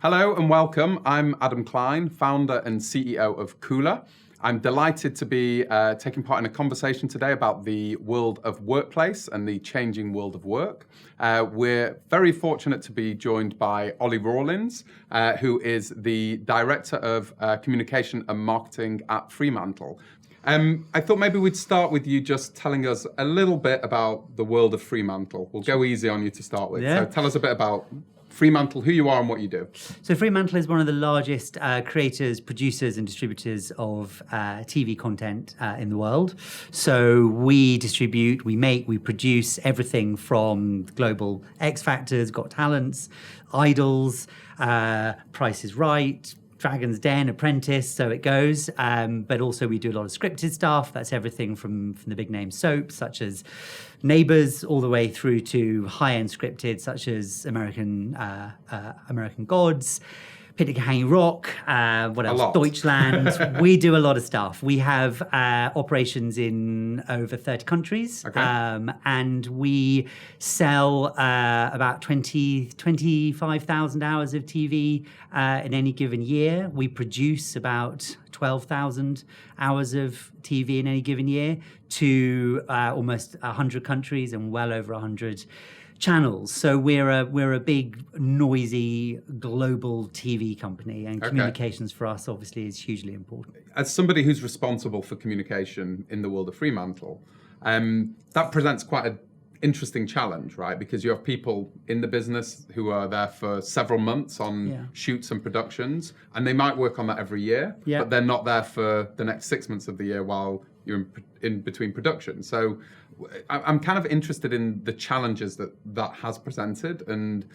Hello and welcome. I'm Adam Klein, founder and CEO of Coolr. I'm delighted to be taking part in a conversation today about the world of workplace and the changing world of work. We're very fortunate to be joined by Ollie Rawlins, who is the Director of Communication and Marketing at Fremantle. I thought maybe we'd start with you just telling us a little bit about the world of Fremantle. We'll go easy on you to start with. Yeah. So tell us a bit about Fremantle, who you are and what you do. So Fremantle is one of the largest creators, producers and distributors of TV content in the world. So we distribute, we make, we produce everything from global X Factors, Got Talents, Idols, Price is Right, Dragon's Den, Apprentice, so it goes. But also we do a lot of scripted stuff. That's everything from the big name soaps such as Neighbours all the way through to high-end scripted such as American Gods, Picnic at Hanging Rock, what else? Deutschland. We do a lot of stuff. We have operations in over 30 countries. Okay. And we sell about 25,000 hours of TV in any given year. We produce about 12,000 hours of TV in any given year to almost 100 countries and well over 100 channels. So we're a big, noisy, global TV company, and communications for us obviously is hugely important. As somebody who's responsible for communication in the world of Fremantle, that presents quite an interesting challenge, right? Because you have people in the business who are there for several months on shoots and productions, and they might work on that every year, but they're not there for the next 6 months of the year while you're in between productions. So I'm kind of interested in the challenges that has presented and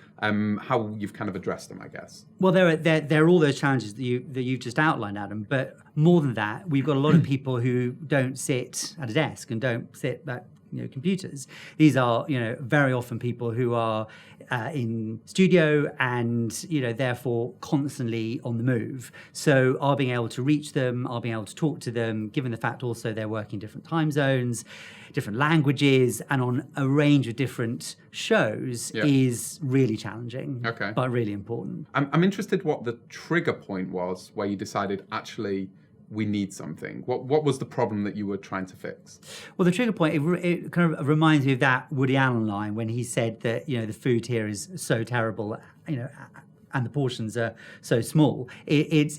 how you've kind of addressed them, I guess. Well, there are all those challenges that you've just outlined, Adam. But more than that, we've got a lot of people who don't sit at a desk and don't sit at computers. These are very often people who are in studio and therefore constantly on the move. So our being able to reach them, our being able to talk to them, given the fact also they're working different time zones, different languages, and on a range of different shows is really challenging, but really important. I'm interested what the trigger point was where you decided actually we need something. What was the problem that you were trying to fix? Well, the trigger point, it kind of reminds me of that Woody Allen line when he said that, the food here is so terrible, and the portions are so small. It's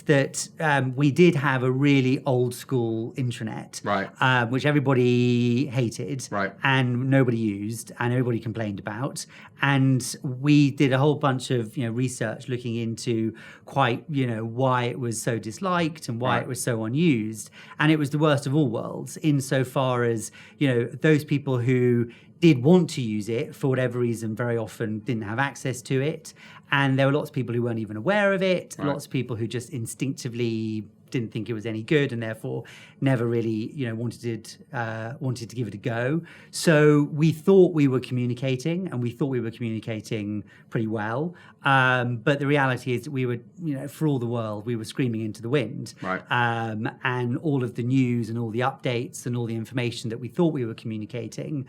that we did have a really old school intranet, right, which everybody hated, right, and nobody used, and everybody complained about. And we did a whole bunch of research looking into quite why it was so disliked and why it was so unused. And it was the worst of all worlds insofar as those people who did want to use it for whatever reason very often didn't have access to it, and there were lots of people who weren't even aware of it, lots of people who just instinctively didn't think it was any good and therefore never really wanted to give it a go. So we thought we were communicating, and we thought we were communicating pretty well, but the reality is that we were for all the world we were screaming into the wind, and all of the news and all the updates and all the information that we thought we were communicating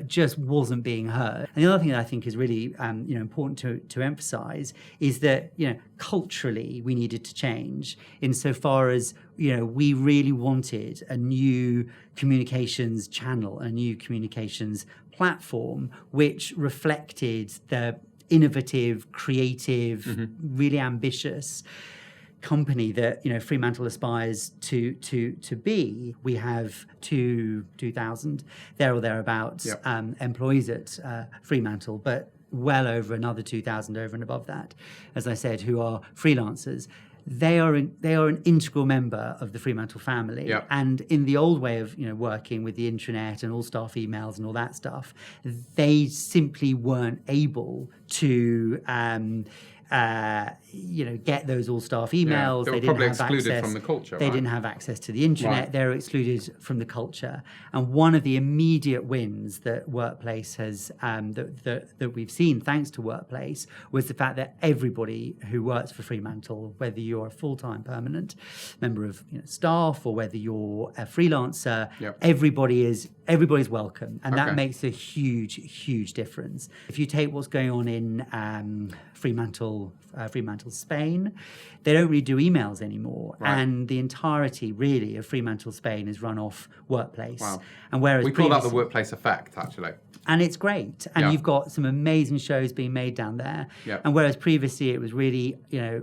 just wasn't being heard. And the other thing that I think is really important to emphasize is that culturally we needed to change insofar as we really wanted a new communications channel, a new communications platform which reflected the innovative, creative, really ambitious company that Fremantle aspires to be. We have 2,000 there or thereabouts employees at Fremantle, but well over another 2,000 over and above that, as I said, who are freelancers. They are an integral member of the Fremantle family. And in the old way of working with the intranet and all staff emails and all that stuff, they simply weren't able to get those all staff emails. They were probably excluded from the culture. They didn't have access to the internet. They were excluded from the culture. And one of the immediate wins that Workplace has that we've seen thanks to Workplace was the fact that everybody who works for Fremantle, whether you're a full-time permanent member of staff or whether you're a freelancer, everybody is everybody's welcome, and that Okay. makes a huge difference. If you take what's going on in Fremantle, Spain, they don't really do emails anymore, Right. and the entirety really of Fremantle Spain is run off Workplace. Wow. And whereas We call that the previously- workplace effect, actually. and it's great, and Yeah. you've got some amazing shows being made down there. Yeah. And whereas previously it was really,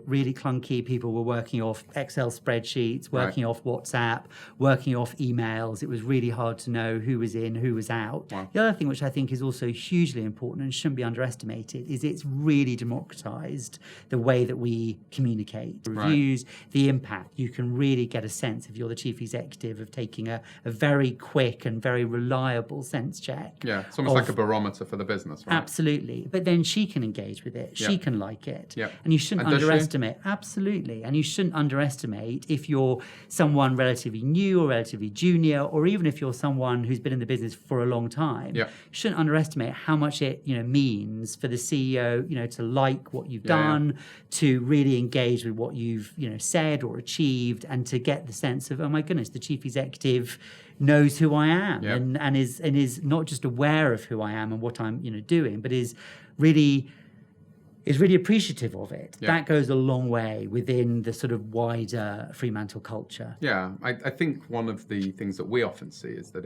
really clunky, people were working off Excel spreadsheets, working off WhatsApp, working off emails. It was really hard to know who was in, who was out. Wow. The other thing, which I think is also hugely important and shouldn't be underestimated, is it's really democratized the way that we communicate. Reviews, the impact. You can really get a sense, if you're the chief executive, of taking a very quick and very reliable sense check. Yeah, it's almost like a barometer for the business, right? Absolutely. But then she can engage with it. She can like it. Yeah. And you shouldn't And does she? underestimate. Absolutely. And you shouldn't underestimate if you're someone relatively new or relatively junior, or even if you're someone who's been in the business for a long time. Yeah. You shouldn't underestimate how much it means for the CEO, to like what you've Yeah, done, to really engage with what you've said or achieved, and to get the sense of, oh my goodness, the chief executive knows who I am, Yeah. and is not just aware of who I am and what I'm doing, but is really appreciative of it. Yeah. That goes a long way within the sort of wider Fremantle culture. Yeah, I think one of the things that we often see is that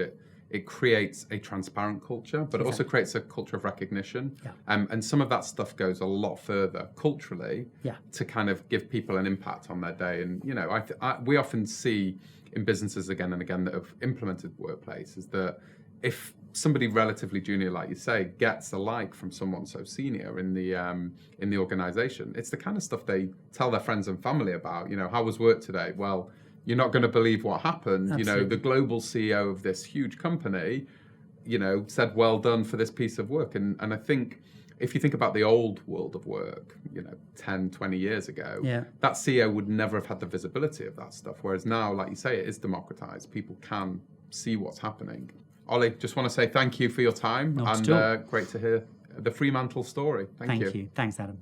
it creates a transparent culture, but it also creates a culture of recognition. Yeah. And some of that stuff goes a lot further culturally to kind of give people an impact on their day. And, we often see in businesses again and again that have implemented Workplace is that if somebody relatively junior, like you say, gets a like from someone so senior in the organization, it's the kind of stuff they tell their friends and family about. How was work today? Well, you're not going to believe what happened. Absolutely. The global CEO of this huge company, said, well done for this piece of work. And I think if you think about the old world of work, 10, 20 years ago, that CEO would never have had the visibility of that stuff. Whereas now, like you say, it is democratized. People can see what's happening. Ollie, just want to say thank you for your time, and great to hear the Fremantle story. Thank you. Thank you. Thanks, Adam.